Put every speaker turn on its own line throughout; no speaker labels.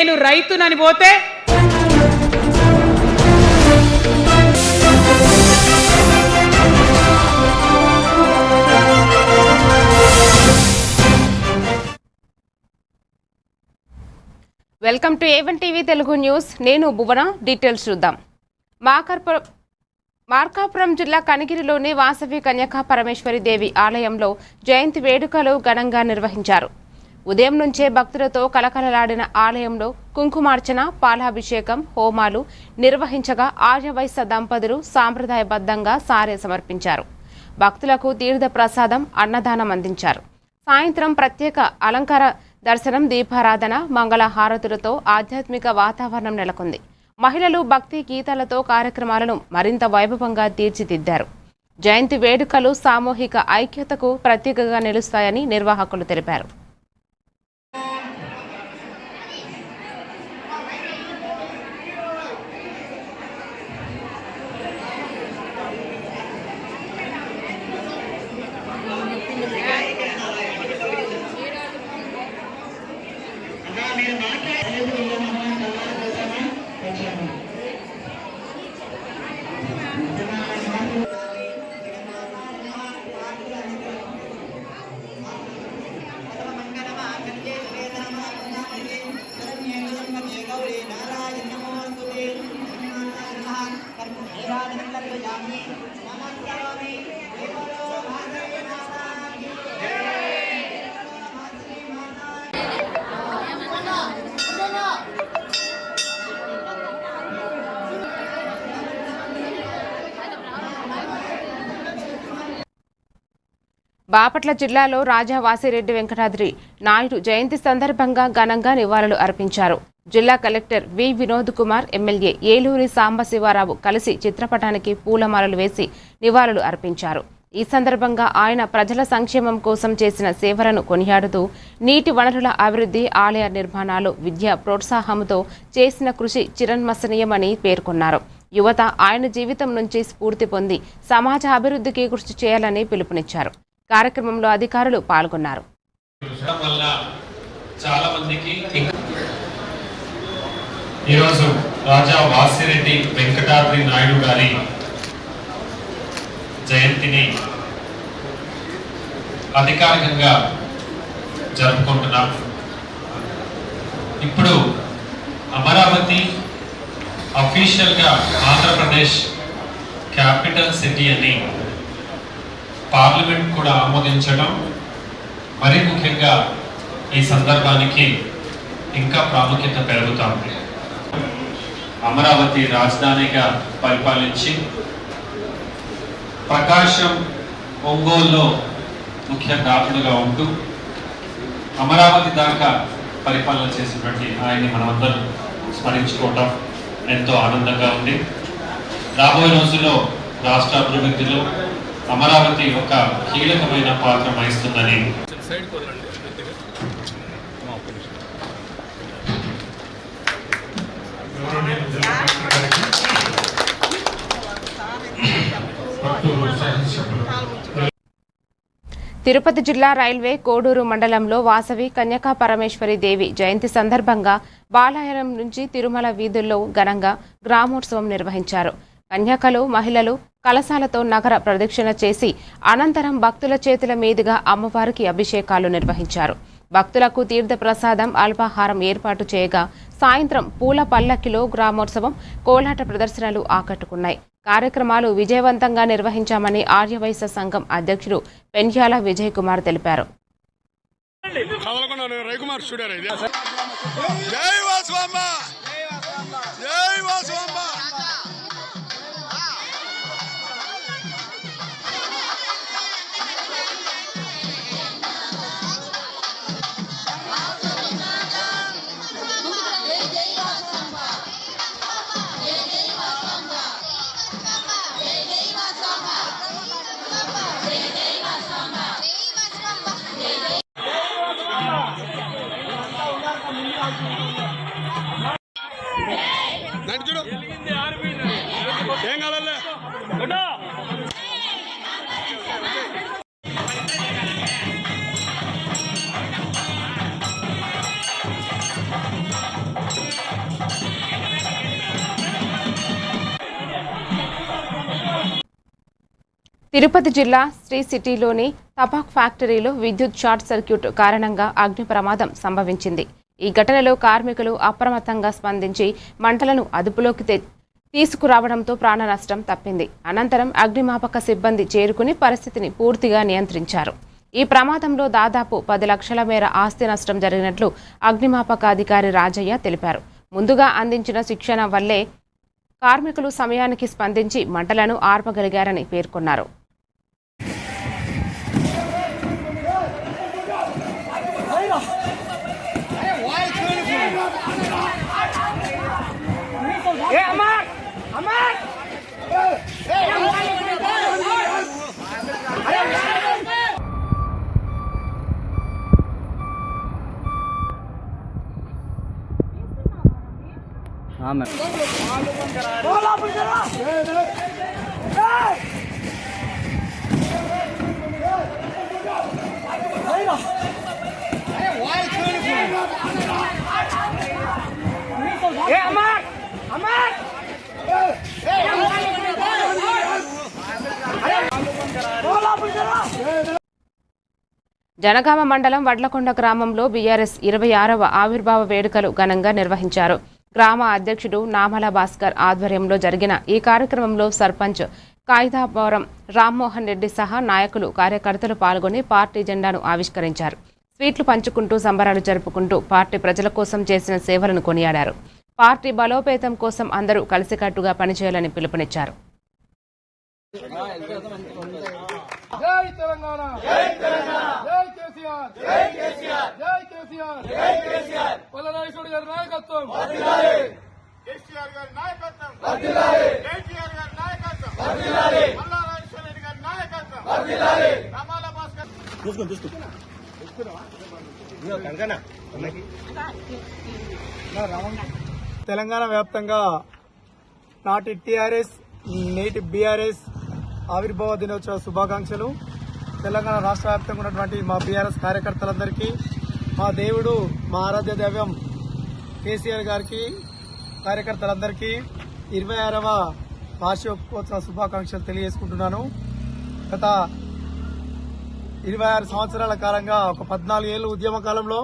నేను రైతునని పోతే
welcome to A1 TV Telugu news. నేను భువన. డీటెయిల్స్ చూద్దాం. మార్కాపురం జిల్లా కనిగిరిలోని వాసవి కన్యకా పరమేశ్వరి దేవి ఆలయంలో జయంతి వేడుకలు ఘనంగా నిర్వహించారు. ఉదయం నుంచే భక్తులతో కలకలలాడిన ఆలయంలో కుంకుమార్చన, పాలాభిషేకం, హోమాలు నిర్వహించగా ఆర్యవైశ్య దంపతులు సాంప్రదాయబద్ధంగా సారె సమర్పించారు. భక్తులకు తీర్థ ప్రసాదం, అన్నదానం అందించారు. సాయంత్రం ప్రత్యేక అలంకార దర్శనం, దీపారాధన, మంగళ హారతులతో ఆధ్యాత్మిక వాతావరణం నెలకొంది. మహిళలు భక్తి గీతాలతో కార్యక్రమాలను మరింత వైభవంగా తీర్చిదిద్దారు. జయంతి వేడుకలు సామూహిక ఐక్యతకు ప్రతీకగా నిలుస్తాయని నిర్వాహకులు తెలిపారు. బాపట్ల జిల్లాలో రాజా వాసిరెడ్డి వెంకటాద్రి నాయుడు జయంతి సందర్భంగా ఘనంగా నివాళులు అర్పించారు. జిల్లా కలెక్టర్ వి వినోద్ కుమార్, ఎమ్మెల్యే ఏలూరి సాంబశివరావు కలిసి చిత్రపటానికి పూలమాలలు వేసి నివాళులు అర్పించారు. ఈ సందర్భంగా ఆయన ప్రజల సంక్షేమం కోసం చేసిన సేవలను కొనియాడుతూ నీటి వనరుల అభివృద్ధి, ఆలయ నిర్మాణాలు, విద్య ప్రోత్సాహంతో చేసిన కృషి చిరన్మసనీయమని పేర్కొన్నారు. యువత ఆయన జీవితం నుంచి స్ఫూర్తి పొంది సమాజ అభివృద్ధికి కృషి చేయాలని పిలుపునిచ్చారు. కార్యక్రమంలో అధికారులు పాల్గొన్నారు.
ఈరోజు రాజా వాసిరెడ్డి వెంకటాద్రి నాయుడు గారి జయంతిని అధికారికంగా జరుపుకుంటున్నాం. ఇప్పుడు అమరావతి అఫీషియల్గా ఆంధ్రప్రదేశ్ క్యాపిటల్ సిటీ అని పార్లమెంట్ కూడా ఆమోదించడం మరీ ముఖ్యంగా ఈ సందర్భానికి ఇంకా ప్రాముఖ్యత పెరుగుతుంది. అమరావతి రాజధానిగా పరిపాలించి ప్రకాశం, ఒంగోలులో ముఖ్య దాతలుగా ఉంటూ అమరావతి దాకా పరిపాలన చేసినటువంటి ఆయన్ని మనమందరం స్మరించుకోవటం ఎంతో ఆనందంగా ఉంది. రాబోయే రోజుల్లో రాష్ట్ర అభివృద్ధిలో అమరావతి ఒక కీలకమైన పాత్ర వహిస్తుందని
తిరుపతి జిల్లా రైల్వే కోడూరు మండలంలో వాసవి కన్యకా పరమేశ్వరి దేవి జయంతి సందర్భంగా బాలాయనం నుంచి తిరుమల వీధుల్లో ఘనంగా గ్రామోత్సవం నిర్వహించారు. కన్యకలు, మహిళలు కలశాలతో నగర ప్రదక్షిణ చేసి అనంతరం భక్తుల చేతుల మీదుగా అమ్మవారికి అభిషేకాలు నిర్వహించారు. భక్తులకు తీర్థ ప్రసాదం, అల్పాహారం ఏర్పాటు చేయగా సాయంత్రం పూల పల్లకిలో గ్రామోత్సవం, కోలాట ప్రదర్శనలు ఆకట్టుకున్నాయి. కార్యక్రమాలు విజయవంతంగా నిర్వహించామని ఆర్యవైశ్య సంఘం అధ్యక్షుడు పెన్యాల విజయ్ కుమార్ తెలిపారు. తిరుపతి జిల్లా శ్రీ సిటీలోని టబాక్ ఫ్యాక్టరీలో విద్యుత్ షార్ట్ సర్క్యూట్ కారణంగా అగ్ని ప్రమాదం సంభవించింది. ఈ ఘటనలో కార్మికులు అప్రమత్తంగా స్పందించి మంటలను అదుపులోకి తీసుకురావడంతో ప్రాణ నష్టం తప్పింది. అనంతరం అగ్నిమాపక సిబ్బంది చేరుకుని పరిస్థితిని పూర్తిగా నియంత్రించారు. ఈ ప్రమాదంలో దాదాపు 10 లక్షల మేర ఆస్తి నష్టం జరిగినట్లు అగ్నిమాపక అధికారి రాజయ్య తెలిపారు. ముందుగా అందించిన శిక్షణ వల్లే కార్మికులు సమయానికి స్పందించి మంటలను ఆర్పగలిగారని పేర్కొన్నారు. జనగామ మండలం వడ్లకొండ గ్రామంలో బీఆర్ఎస్ 26వ ఆవిర్భావ వేడుకలు ఘనంగా నిర్వహించారు. గ్రామ అధ్యక్షుడు నామల భాస్కర్ ఆధ్వర్యంలో జరిగిన ఈ కార్యక్రమంలో సర్పంచ్ కాయిదాపురం రామ్మోహన్ రెడ్డి సహా నాయకులు కార్యకర్తలు పాల్గొని పార్టీ జెండాను ఆవిష్కరించారు. స్వీట్లు పంచుకుంటూ సంబరాలు జరుపుకుంటూ పార్టీ ప్రజల కోసం చేసిన సేవలను కొనియాడారు. పార్టీ బలోపేతం కోసం అందరూ కలిసికట్టుగా పనిచేయాలని పిలుపునిచ్చారు.
జై తెలంగాణ జై తెలంగాణ జై కేసీఆర్ జై కేసీఆర్ జై కేసీఆర్ జై కేసీఆర్ పల్లరాజేశ్వరి గారి నాయకత్వం వర్ధిల్లాలి కేసీఆర్ గారి నాయకత్వం వర్ధిల్లాలి కేసీఆర్ గారి నాయకత్వం వర్ధిల్లాలి పల్లరాజేశ్వరి గారి నాయకత్వం వర్ధిల్లాలి రామాల భాస్కర్ తెలంగాణ వ్యాప్తంగా నాటి టీఆర్ఎస్ నేటి బీఆర్ఎస్ ఆవిర్భావ దినోత్సవ శుభాకాంక్షలు. తెలంగాణ రాష్ట్ర వ్యాప్తంగా ఉన్నటువంటి మా బీఆర్ఎస్ కార్యకర్తలందరికీ, మా దేవుడు మా ఆరాధ్య దైవం కేసీఆర్ గారికి కార్యకర్తలందరికీ 26వ వార్షికోత్సవ శుభాకాంక్షలు తెలియజేసుకుంటున్నాను. గత 26 సంవత్సరాల కాలంగా ఒక 14 ఏళ్ళు ఉద్యమ కాలంలో,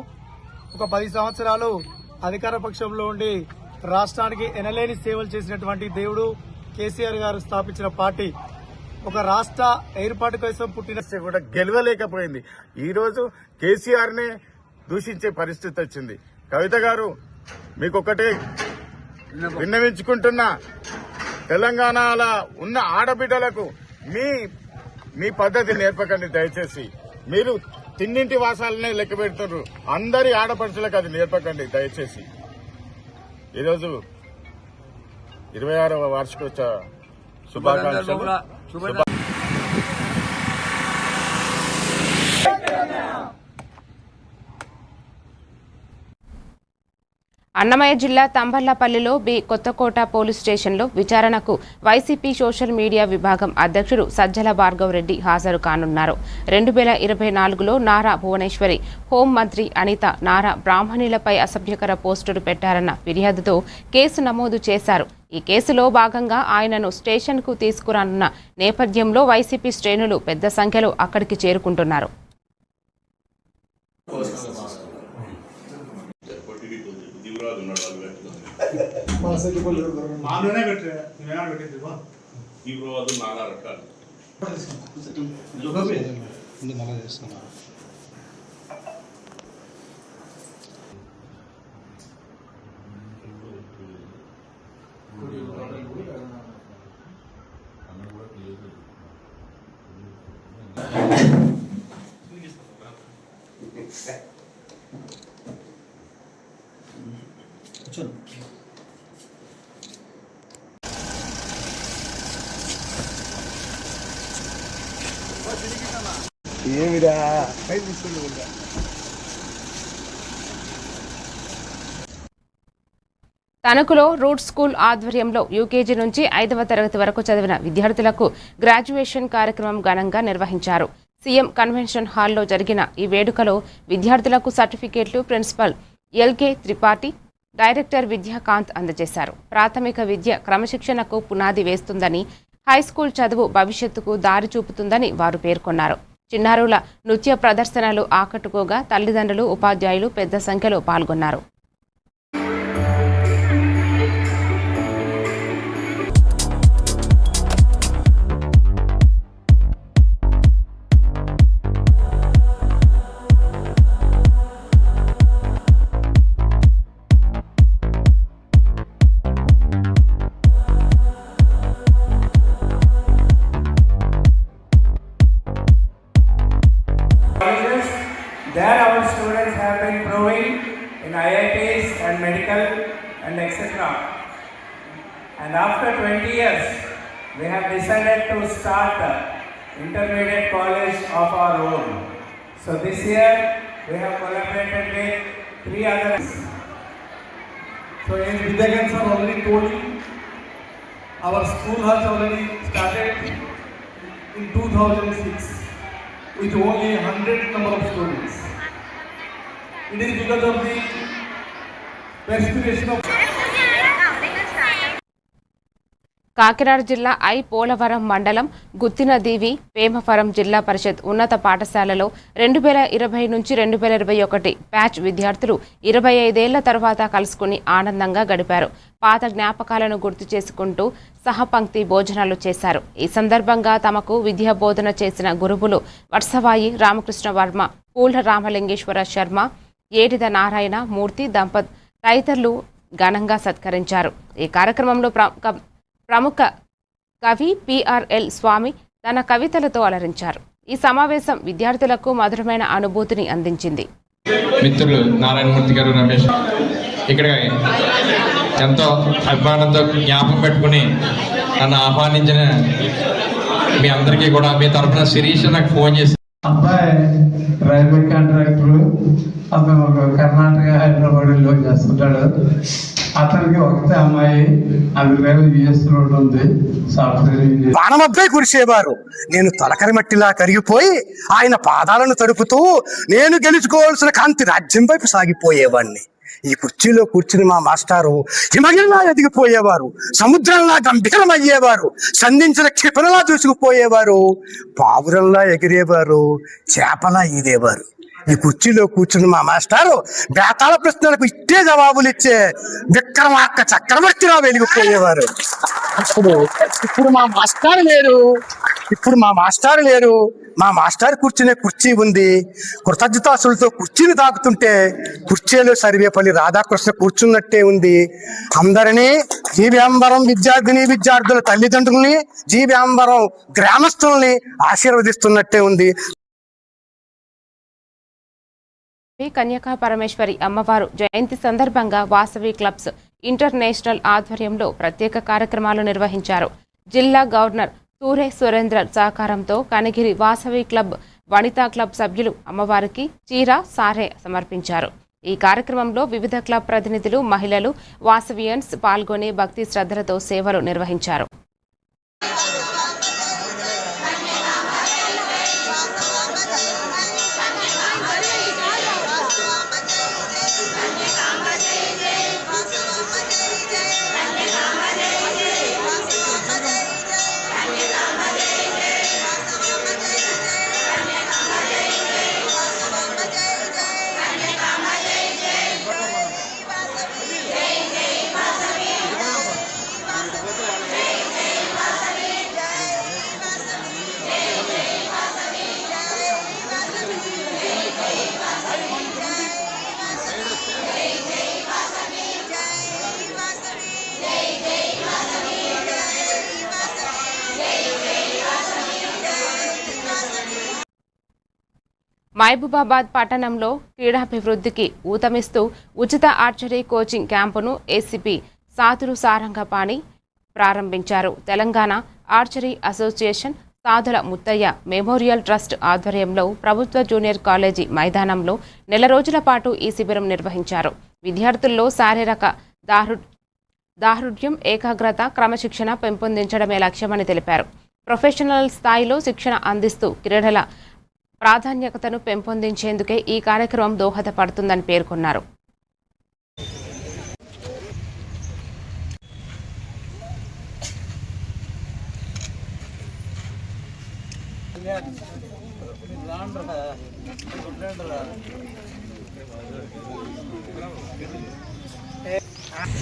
ఒక 10 సంవత్సరాలు అధికార పక్షంలో ఉండి రాష్ట్రానికి ఎనలేని సేవలు చేసినటువంటి దేవుడు కేసీఆర్ గారు స్థాపించిన పార్టీ ఒక రాష్ట్ర ఏర్పాటు కోసం పుట్టిన
కూడా గెలవలేకపోయింది. ఈ రోజు కేసీఆర్ నే దూషించే పరిస్థితి వచ్చింది. కవిత గారు మీకొకటే విన్నవించుకుంటున్నా, తెలంగాణలో ఉన్న ఆడబిడ్డలకు మీ పద్ధతి నేర్పకండి దయచేసి. మీరు తిన్నింటి వాసాలనే లెక్క పెడుతున్నారు, అందరి ఆడపడుచులకు అది నేర్పకండి దయచేసి. ఈరోజు 26వ వార్షికోత్సవ శుభాకాంక్షలు.
అన్నమయ్య జిల్లా తంబళ్లపల్లిలో కొత్తకోట పోలీస్ స్టేషన్లో విచారణకు వైసీపీ సోషల్ మీడియా విభాగం అధ్యక్షుడు సజ్జల భార్గవ్ రెడ్డి హాజరు కానున్నారు. 2024లో నారా భువనేశ్వరి, హోంమంత్రి అనిత నారా బ్రాహ్మణులపై అసభ్యకర పోస్టులు పెట్టారన్న ఫిర్యాదుతో కేసు నమోదు చేశారు. ఈ కేసులో భాగంగా ఆయనను స్టేషన్కు తీసుకురానున్న నేపథ్యంలో వైసీపీ శ్రేణులు పెద్ద సంఖ్యలో అక్కడికి చేరుకుంటున్నారు.
ఏమిరా
తణుకులో రూట్ స్కూల్ ఆధ్వర్యంలో యూకేజీ నుంచి 5వ తరగతి వరకు చదివిన విద్యార్థులకు గ్రాడ్యుయేషన్ కార్యక్రమం ఘనంగా నిర్వహించారు. సీఎం కన్వెన్షన్ హాల్లో జరిగిన ఈ వేడుకలో విద్యార్థులకు సర్టిఫికేట్లు ప్రిన్సిపల్ ఎల్కే త్రిపాఠి, డైరెక్టర్ విద్యాకాంత్ అందజేశారు. ప్రాథమిక విద్య క్రమశిక్షణకు పునాది వేస్తుందని, హైస్కూల్ చదువు భవిష్యత్తుకు దారి చూపుతుందని వారు పేర్కొన్నారు. చిన్నారుల నృత్య ప్రదర్శనలు ఆకట్టుకోగా తల్లిదండ్రులు, ఉపాధ్యాయులు పెద్ద సంఖ్యలో పాల్గొన్నారు.
There our students have been proving in IITs and medical and etc. And after 20 years, we have decided to start the intermediate college of our own. So this year, we have collaborated with 3 others.
So as Vidyagan sir already told you, our school has already started in 2006 with only 100 number of students. It is because of the perspiration of
Kakinada జిల్లా పోలవరం మండలం గుత్తినదీవి వేమవరం జిల్లా పరిషత్ ఉన్నత పాఠశాలలో 2020 నుంచి 2021 batch విద్యార్థులు 25 ఏళ్ల తర్వాత కలుసుకుని ఆనందంగా గడిపారు. పాత జ్ఞాపకాలను గుర్తు చేసుకుంటూ సహపంక్తి భోజనాలు చేశారు. ఈ సందర్భంగా తమకు విద్యా బోధన చేసిన గురువులు వత్సవాయి రామకృష్ణ వర్మ, పూల రామలింగేశ్వర శర్మ, ఏడిద నారాయణ మూర్తి తదితరులు ఘనంగా సత్కరించారు. ఈ కార్యక్రమంలో ప్రముఖ కవి పిఆర్ఎల్ స్వామి తన కవితలతో అలరించారు. ఈ సమావేశం విద్యార్థులకు మధురమైన అనుభూతిని అందించింది.
మిత్రులు నారాయణమూర్తి గారు, రమేష్ ఇక్కడ ఎంతో అభిమానంతో జ్ఞాపకం పెట్టుకుని నన్ను ఆహ్వానించిన మీ అందరికీ కూడా మీ తరఫున శిరీష్ నాకు ఫోన్ చేసి,
అబ్బాయి రైల్వే కాంట్రాక్టర్, అతను కర్ణాటక హైదరాబాద్లో చేస్తుంటాడు. అతనికి ఒకటే అమ్మాయి, అది రైల్వే యూఎస్లో ఉంది, సాఫ్ట్వేర్ ఇంజనీర్.
బాణమబ్బే కురిసేవారు. నేను తొలకరి మట్టిలా కరిగిపోయి ఆయన పాదాలను తడుపుతూ నేను గెలుచుకోవాల్సిన కాంతి రాజ్యం వైపు సాగిపోయేవాడిని. ఈ కుర్చీలో కూర్చుని మా మాస్టారు హిమగిరిలా ఎదిగిపోయేవారు, సముద్రంలా గంభీరమయ్యేవారు, సంధించిన క్షిపణలా దూసుకుపోయేవారు, పావురంలా ఎగిరేవారు, చేపలా ఈదేవారు. ఈ కుర్చీలో కూర్చుని మా మాస్టారు బేతాళ ప్రశ్నలకు ఇట్టే జవాబులు ఇచ్చే విక్రమార్క చక్రవర్తిలా వెలిగిపోయేవారు. ఇప్పుడు మా మాస్టారు లేరు. మా మాస్టర్ కూర్చునే కుర్చీ ఉంది. కృతజ్ఞతాసులతో కుర్చీని తాకుతుంటే కుర్చీలో సర్వేపల్లి రాధాకృష్ణ కూర్చున్నట్టే ఉంది. అందరినీ జీవ్యాంబరం విద్యార్థుల తల్లిదండ్రుల్ని, జీవ్యాంబరం గ్రామస్తుల్ని ఆశీర్వదిస్తున్నట్టే ఉంది.
కన్యకా పరమేశ్వరి అమ్మవారు జయంతి సందర్భంగా వాసవి క్లబ్స్ ఇంటర్నేషనల్ ఆధ్వర్యంలో ప్రత్యేక కార్యక్రమాలు నిర్వహించారు. జిల్లా గవర్నర్ సూరే సురేంద్ర సహకారంతో కనిగిరి వాసవి క్లబ్, వనితా క్లబ్ సభ్యులు అమ్మవారికి చీర, సారె సమర్పించారు. ఈ కార్యక్రమంలో వివిధ క్లబ్ ప్రతినిధులు, మహిళలు, వాసవియన్స్ పాల్గొని భక్తి శ్రద్ధలతో సేవలు నిర్వహించారు. మహబూబాబాద్ పట్టణంలో క్రీడాభివృద్ధికి ఊతమిస్తూ ఉచిత ఆర్చరీ కోచింగ్ క్యాంపును ఏసీపీ సాతులు సారంగపాణి ప్రారంభించారు. Telangana archery association Sadhula Muthaiah memorial trust ఆధ్వర్యంలో ప్రభుత్వ జూనియర్ కాలేజీ మైదానంలో నెల రోజుల పాటు ఈ శిబిరం నిర్వహించారు. విద్యార్థుల్లో శారీరక దారుఢ్యం, ఏకాగ్రత, క్రమశిక్షణ పెంపొందించడమే లక్ష్యమని తెలిపారు. ప్రొఫెషనల్ స్థాయిలో శిక్షణ అందిస్తూ క్రీడల ప్రాధాన్యతను పెంపొందించేందుకే ఈ కార్యక్రమం దోహదపడుతుందని పేర్కొన్నారు.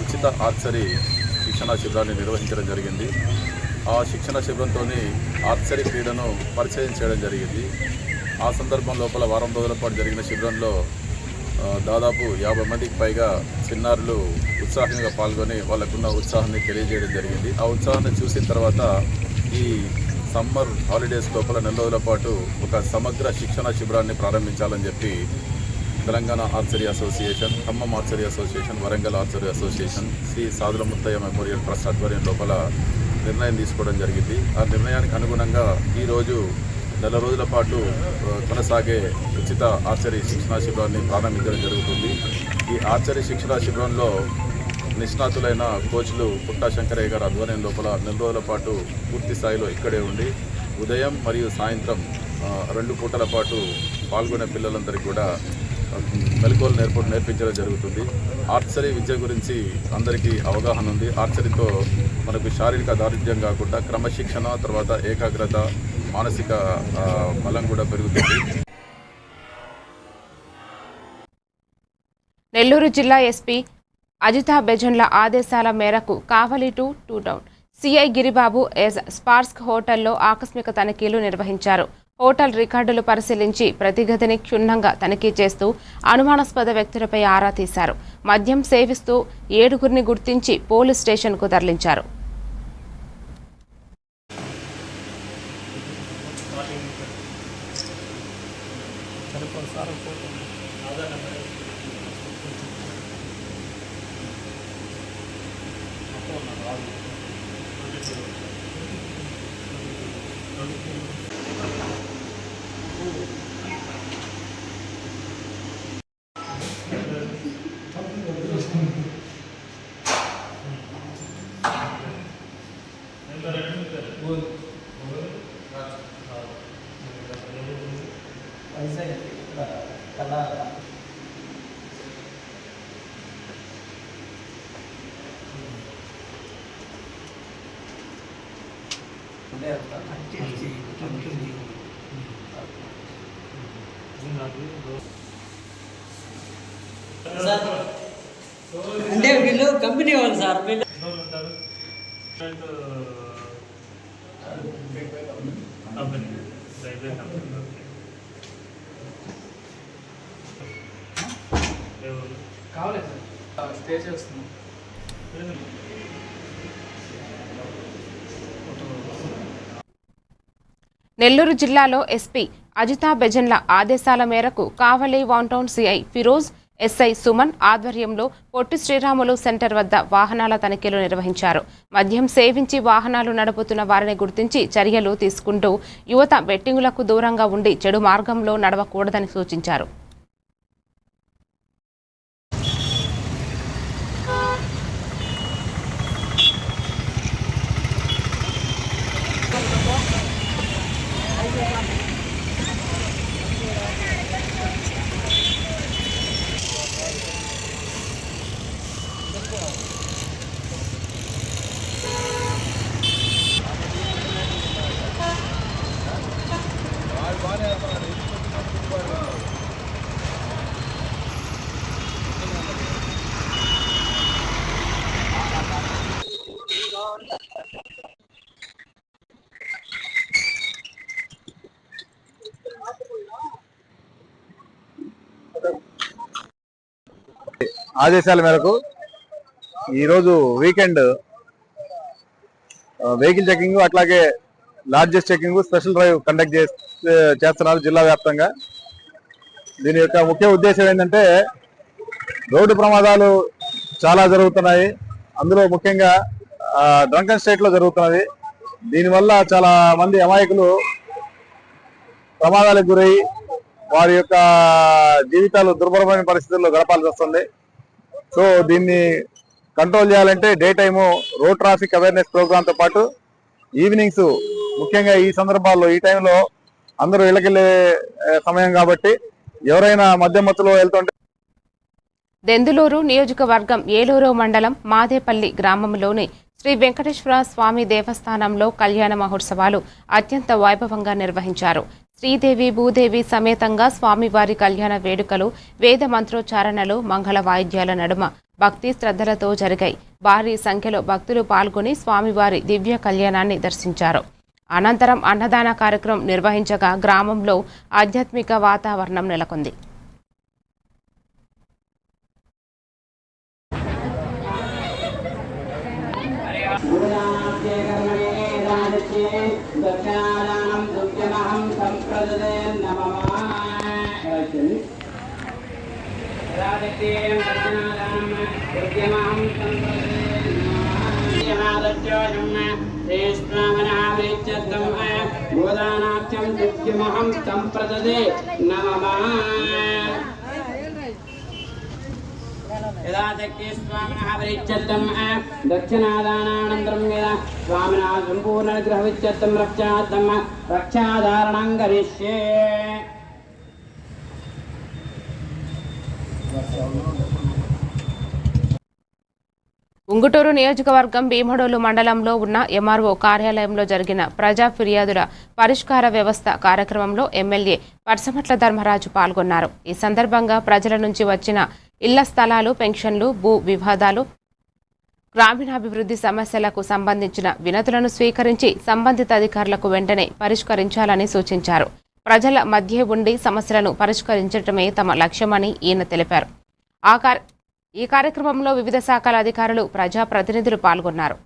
ఉచిత ఆర్చరీ శిక్షణా శిబిరాన్ని నిర్వహించడం జరిగింది. ఆ శిక్షణ శిబిరంతో ఆర్చరీ క్రీడను పరిచయం చేయడం జరిగింది. ఆ సందర్భం లోపల వారం రోజుల పాటు జరిగిన శిబిరంలో దాదాపు 50 మందికి పైగా చిన్నారులు ఉత్సాహంగా పాల్గొని వాళ్ళకున్న ఉత్సాహాన్ని తెలియజేయడం జరిగింది. ఆ ఉత్సాహాన్ని చూసిన తర్వాత ఈ సమ్మర్ హాలిడేస్ లోపల 4 రోజుల పాటు ఒక సమగ్ర శిక్షణ శిబిరాన్ని ప్రారంభించాలని చెప్పి Telangana archery association, Khammam archery association, Warangal archery association, Shri Sadula Muthaiah memorial trust ఆధ్వర్యం లోపల నిర్ణయం తీసుకోవడం జరిగింది. ఆ నిర్ణయానికి అనుగుణంగా ఈరోజు 4 రోజుల పాటు కొనసాగే ఉచిత ఆర్చరీ శిక్షణా శిబిరాన్ని ప్రారంభించడం జరుగుతుంది. ఈ ఆర్చరీ శిక్షణా శిబిరంలో నిష్ణాతులైన కోచ్లు పుట్టా శంకరయ్య గారి ఆధ్వర్యం లోపల 4 రోజుల పాటు పూర్తి స్థాయిలో ఇక్కడే ఉండి ఉదయం మరియు సాయంత్రం 2 పూటల పాటు పాల్గొనే పిల్లలందరికీ కూడా మెలకువలు నేర్పించడం జరుగుతుంది. ఆర్చరీ విద్య గురించి అందరికీ అవగాహన ఉంది. ఆర్చరీతో మనకు శారీరక దారుఢ్యం కాకుండా క్రమశిక్షణ, తర్వాత ఏకాగ్రత, మానసిక బలం కూడా పెరుగుతుంది.
నెల్లూరు జిల్లా ఎస్పీ అజితా బెజన్ల ఆదేశాల మేరకు Kavali two town CI Giribabu sparks హోటల్లో ఆకస్మిక తనిఖీలు నిర్వహించారు. హోటల్ రికార్డులు పరిశీలించి ప్రతి గదిని క్షుణ్ణంగా తనిఖీ చేస్తూ అనుమానాస్పద వ్యక్తులపై ఆరా తీశారు. మద్యం సేవిస్తూ 7గురిని గుర్తించి పోలీస్ స్టేషన్కు తరలించారు.
అంటే వీళ్ళు కంపెనీ వాళ్ళు సార్,
కావాలి సార్, స్టే చేస్తున్నాం.
నెల్లూరు జిల్లాలో ఎస్పీ అజితా బెజన్ల ఆదేశాల మేరకు Kavali town CI Firoz, SI Suman ఆధ్వర్యంలో పొట్టి శ్రీరాములు సెంటర్ వద్ద వాహనాల తనిఖీలు నిర్వహించారు. మద్యం సేవించి వాహనాలు నడుపుతున్న వారిని గుర్తించి చర్యలు తీసుకుంటూ యువత బెట్టింగులకు దూరంగా ఉండి చెడు మార్గంలో నడవకూడదని సూచించారు.
ఆదేశాల మేరకు ఈరోజు వీకెండ్ వెహికల్ చెకింగ్, అట్లాగే largest checking, special drive conduct చేస్తున్నారు జిల్లా వ్యాప్తంగా. దీని యొక్క ముఖ్య ఉద్దేశం ఏంటంటే రోడ్డు ప్రమాదాలు చాలా జరుగుతున్నాయి. అందులో ముఖ్యంగా డ్రంకన్ స్టేట్ లో జరుగుతున్నది. దీనివల్ల చాలా మంది అమాయకులు ప్రమాదాలకు గురై వారి యొక్క జీవితాలు దుర్భరమైన పరిస్థితుల్లో గడపాల్సి వస్తుంది. సో దీన్ని కంట్రోల్ చేయాలంటే day time road traffic awareness programme తో పాటు ఈవినింగ్స్, ముఖ్యంగా ఈ సందర్భాల్లో ఈ టైంలో అందరూ ఇళ్ళకెళ్ళే సమయం కాబట్టి ఎవరైనా మద్యం మత్తులో వెళ్తుంటే
దెందులూరు నియోజకవర్గం ఏలూరు మండలం మాదేపల్లి గ్రామంలోని శ్రీ వెంకటేశ్వర స్వామి దేవస్థానంలో కళ్యాణ మహోత్సవాలు అత్యంత వైభవంగా నిర్వహించారు. శ్రీదేవి భూదేవి సమేతంగా స్వామివారి కళ్యాణ వేడుకలు వేద మంత్రోచ్చారణలు మంగళ వాయిద్యాల నడుమ భక్తి శ్రద్ధలతో జరిగాయి. భారీ సంఖ్యలో భక్తులు పాల్గొని స్వామివారి దివ్య కళ్యాణాన్ని దర్శించారు. అనంతరం అన్నదాన కార్యక్రమం నిర్వహించగా గ్రామంలో ఆధ్యాత్మిక వాతావరణం నెలకొంది.
దక్షిణాదానానంతరం స్వామినా సంపూర్ణ గ్రహవిచ్ఛేదం రక్షాధారణం కరిష్యే.
ఉంగుటూరు నియోజకవర్గం భీమడోలు మండలంలో ఉన్న ఎంఆర్ఓ కార్యాలయంలో జరిగిన ప్రజా ఫిర్యాదుల పరిష్కార వ్యవస్థ కార్యక్రమంలో ఎమ్మెల్యే పర్సమట్ల ధర్మరాజు పాల్గొన్నారు. ఈ సందర్భంగా ప్రజల నుంచి వచ్చిన ఇళ్ల స్థలాలు, పెన్షన్లు, భూ వివాదాలు, గ్రామీణాభివృద్ధి సమస్యలకు సంబంధించిన వినతులను స్వీకరించి సంబంధిత అధికారులకు వెంటనే పరిష్కరించాలని సూచించారు. ప్రజల మధ్య ఉండి సమస్యలను పరిష్కరించడమే తమ లక్ష్యమని ఈయన తెలిపారు. ఈ కార్యక్రమంలో వివిధ శాఖల అధికారులు, ప్రజాప్రతినిధులు పాల్గొన్నారు.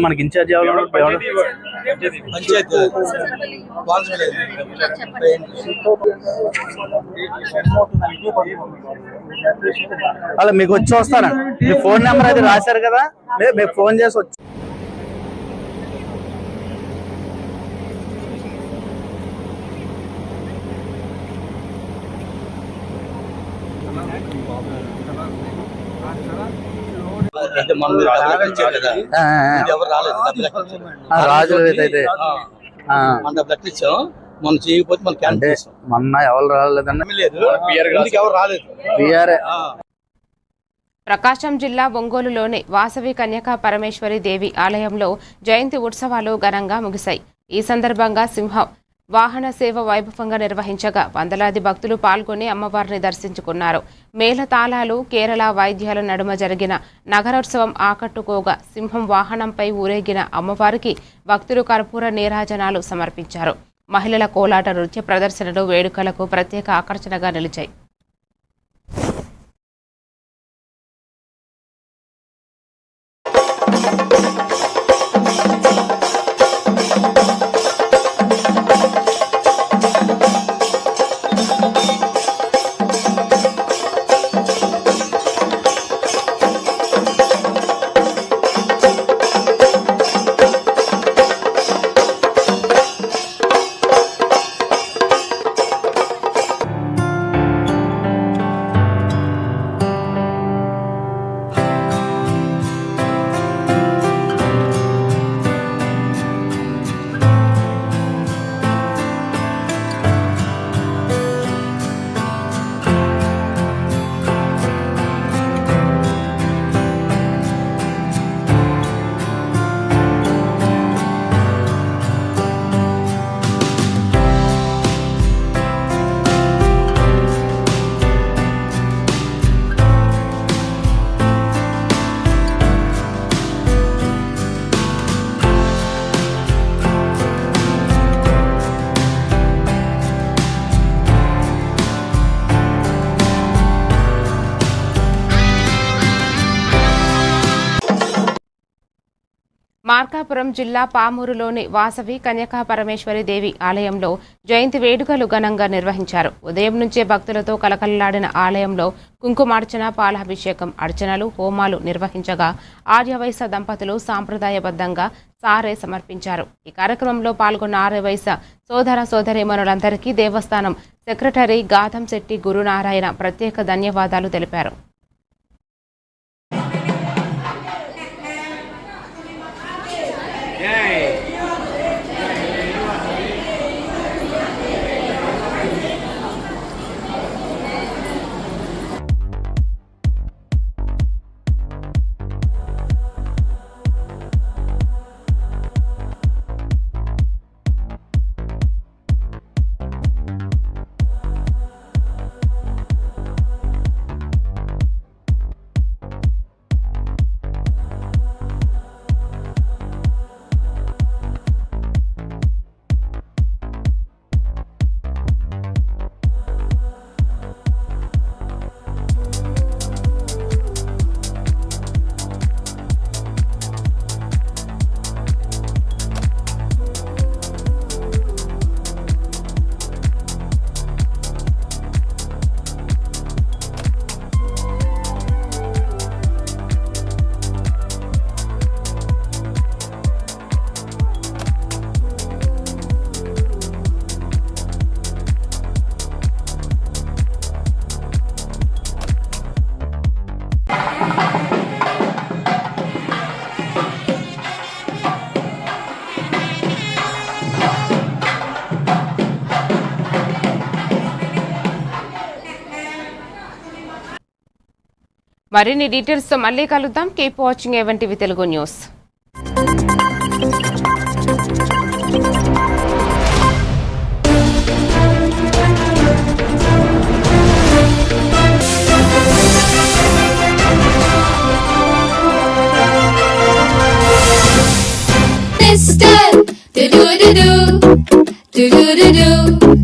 మనకి ఇన్ఛార్జ్ అలా మీకు వచ్చి వస్తారా? మీ ఫోన్ నెంబర్ అది రాశారు కదా, మీకు ఫోన్ చేసి వచ్చి రాజు అయితే మనం చేయకపోతే మన క్యాండిడేట్ మొన్న ఎవరు రాలేదు.
ప్రకాశం జిల్లా ఒంగోలులోని వాసవి కన్యకా పరమేశ్వరి దేవి ఆలయంలో జయంతి ఉత్సవాలు ఘనంగా ముగిశాయి. ఈ సందర్భంగా సింహ వాహన సేవ వైభవంగా నిర్వహించగా వందలాది భక్తులు పాల్గొని అమ్మవారిని దర్శించుకున్నారు. మేళతాళాలు, కేరళ వాయిద్యాల నడుమ జరిగిన నగరోత్సవం ఆకట్టుకోగా సింహం వాహనంపై ఊరేగిన అమ్మవారికి భక్తులు కర్పూర నీరాజనాలు సమర్పించారు. మహిళల కోలాట నృత్య ప్రదర్శనలు వేడుకలకు ప్రత్యేక ఆకర్షణగా నిలిచాయి. మార్కాపురం జిల్లా పామూరులోని వాసవి కన్యకా పరమేశ్వరి దేవి ఆలయంలో జయంతి వేడుకలు ఘనంగా నిర్వహించారు. ఉదయం నుంచే భక్తులతో కలకలలాడిన ఆలయంలో కుంకుమార్చన, పాలాభిషేకం, అర్చనలు, హోమాలు నిర్వహించగా ఆర్యవైశ్య దంపతులు సాంప్రదాయబద్ధంగా సారే సమర్పించారు. ఈ కార్యక్రమంలో పాల్గొన్న ఆర్యవైశ్య సోదర సోదరీమణులందరికీ దేవస్థానం సెక్రటరీ గాధం శెట్టి గురునారాయణ ప్రత్యేక ధన్యవాదాలు తెలిపారు. మరిన్ని డీటెయిల్స్ తో మళ్ళీ కలుద్దాం. Keep watching A1 TV Telugu news.
Sister, do do do do do do do do.